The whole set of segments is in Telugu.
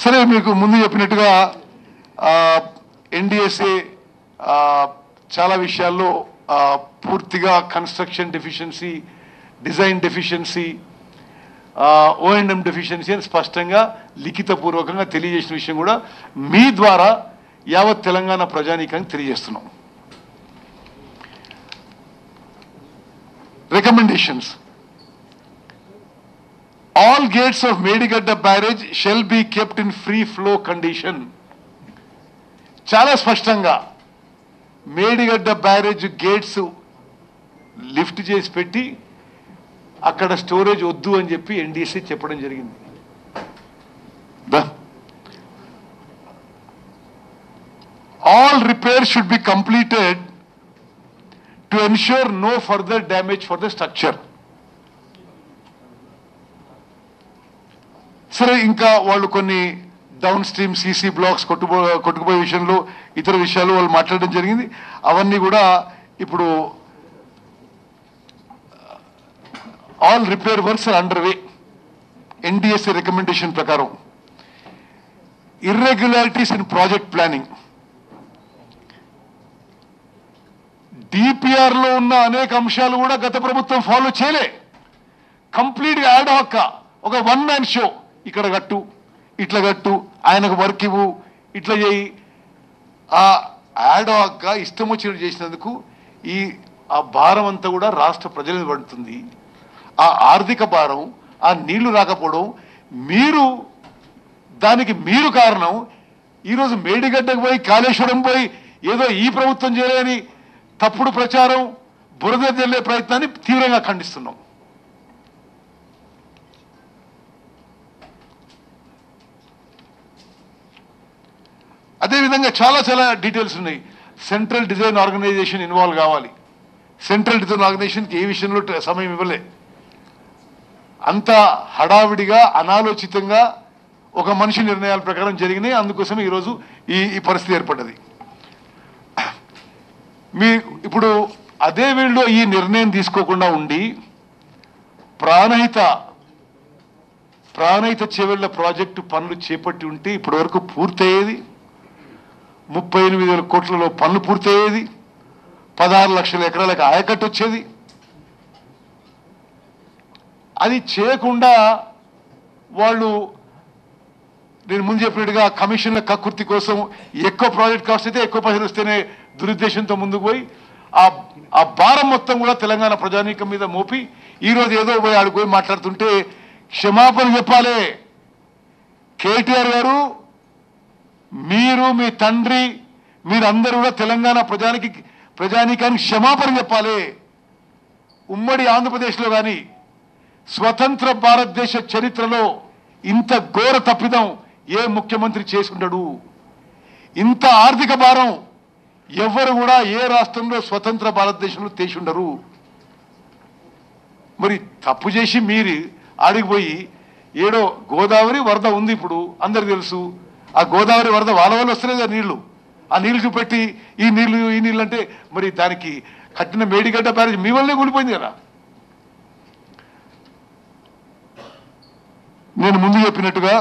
సరే, మీకు ముందు చెప్పినట్టుగా ఎన్డీఎస్ఏ చాలా విషయాల్లో పూర్తిగా construction deficiency, design deficiency, ఓఎండ్ఎం deficiency అని స్పష్టంగా లిఖితపూర్వకంగా తెలియజేసిన విషయం కూడా మీ ద్వారా యావత్ తెలంగాణ ప్రజానీకానికి తెలియజేస్తున్నాం. Recommendations. All gates of Medigadda barrage shall be kept in free flow condition. చాలా స్పష్టంగా మేడిగడ్డ బ్యారేజ్ గేట్స్ లిఫ్ట్ చేసి పెట్టి అక్కడ స్టోరేజ్ వద్దు అని చెప్పి ఎన్డీఎస్ఏ చెప్పడం జరిగింది. All repair should be completed to ensure no further damage for the structure. సరే, ఇంకా వాళ్ళు కొన్ని డౌన్ స్ట్రీమ్ సీసీ బ్లాక్స్ కొట్టుకుపోయే విషయంలో ఇతర విషయాలు వాళ్ళు మాట్లాడడం జరిగింది. అవన్నీ కూడా ఇప్పుడు all repair works are under way. NDSA recommendation ప్రకారం irregularities in project planning, DPR లో ఉన్న అనేక అంశాలు కూడా గత ప్రభుత్వం ఫాలో చేయలే. కంప్లీట్ గా యాడ్ హాక్ ఒక వన్ మ్యాన్ షో, ఇక్కడ కట్టు, ఇట్లా కట్టు, ఆయనకు వర్క్ ఇవ్వు, ఇట్లా చేయి. ఆ యాడ్ హాక్ గా ఇష్టం వచ్చినట్టు చేసినందుకు ఆ భారం అంతా కూడా రాష్ట్ర ప్రజల మీద పడుతుంది. ఆ ఆర్థిక భారం, ఆ నీళ్లు రాకపోవడం, దానికి మీరు కారణం. ఈరోజు మేడిగడ్డకు పోయి కాళేశ్వరం పోయి ఏదో ఈ ప్రభుత్వం చేయలేని తప్పుడు ప్రచారం, బురద జల్లే ప్రయత్నాన్ని తీవ్రంగా ఖండిస్తున్నాం. అదేవిధంగా చాలా చాలా డీటెయిల్స్ ఉన్నాయి. సెంట్రల్ డిజైన్ ఆర్గనైజేషన్ ఇన్వాల్వ్ కావాలి. సెంట్రల్ డిజైన్ ఆర్గనైజేషన్కి ఏ విషయంలో సమయం ఇవ్వలే. అంత హడావిడిగా అనాలోచితంగా ఒక మనిషి నిర్ణయాల ప్రకారం జరిగినాయి. అందుకోసం ఈరోజు ఈ పరిస్థితి ఏర్పడ్డది. ఇప్పుడు అదే వీళ్ళు ఈ నిర్ణయం తీసుకోకుండా ఉండి ప్రాణహిత చేవెళ్ల ప్రాజెక్టు పనులు చేపట్టి ఉంటే ఇప్పటి వరకు పూర్తయ్యేది. 38,000 కోట్లలో పనులు పూర్తయ్యేది. 16 లక్షల ఎకరాలకు ఆయకట్టు వచ్చేది. అది చేయకుండా వాళ్ళు, నేను ముందు చెప్పినట్టుగా కమిషన్ల కక్కుర్తి కోసం ఎక్కువ ప్రాజెక్ట్ కాస్ట్ అయితే ఎక్కువ పైసలు వస్తేనే దురుద్దేశంతో ముందుకు పోయి ఆ భారం మొత్తం కూడా తెలంగాణ ప్రజానీకం మీద మోపి ఈరోజు ఏదో పోయి ఆడిపోయి మాట్లాడుతుంటే క్షమాపణ చెప్పాలి. కేటీఆర్ గారు, మీరు, మీ తండ్రి, మీరందరూ కూడా తెలంగాణ ప్రజానీకానికి క్షమాపణ చెప్పాలి. ఉమ్మడి ఆంధ్రప్రదేశ్లో కానీ స్వతంత్ర భారతదేశ చరిత్రలో ఇంత ఘోర తప్పిదం ఏ ముఖ్యమంత్రి చేసుకుంటాడు? ఇంత ఆర్థిక భారం ఎవరు కూడా ఏ రాష్ట్రంలో స్వతంత్ర భారతదేశంలో చేసి ఉండరు. మరి తప్పు చేసి మీరు ఆడిపోయి ఏడో గోదావరి వరద ఉంది, ఇప్పుడు అందరికి తెలుసు. ఆ గోదావరి వరద వాళ్ళ వల్ల వస్తలేదు నీళ్లు. ఆ నీళ్లు చూపెట్టి ఈ నీళ్లు అంటే మరి దానికి కట్టిన మేడిగడ్డ బ్యారేజ్ మీ వల్లనే కూలిపోయింది కదా. నేను ముందు చెప్పినట్టుగా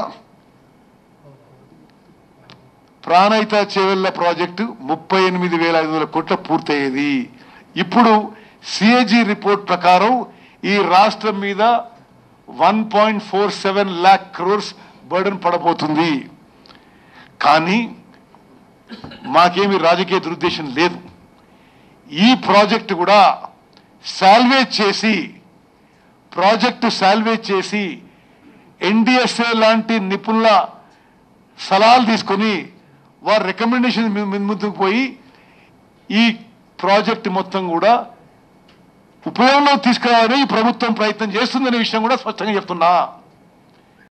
ప్రాణహిత చేవెళ్ల ప్రాజెక్టు 38,500 కోట్ల పూర్తయ్యేది. ఇప్పుడు సిఏజీ రిపోర్ట్ ప్రకారం ఈ రాష్ట్రం మీద 1.47 lakh crores బర్డన్ పడబోతుంది. కానీ మాకేమి రాజకీయ దురుద్దేశం లేదు. ఈ ప్రాజెక్టు కూడా సాల్వేజ్ చేసి ఎన్డీఎస్ఏ లాంటి నిపుణుల సలహాలు తీసుకొని వారి రికమెండేషన్ ముందుకు పోయి ఈ ప్రాజెక్టు మొత్తం కూడా ఉపయోగంలో తీసుకురావాలని ఈ ప్రభుత్వం ప్రయత్నం చేస్తుందనే విషయం కూడా స్పష్టంగా చెప్తున్నా.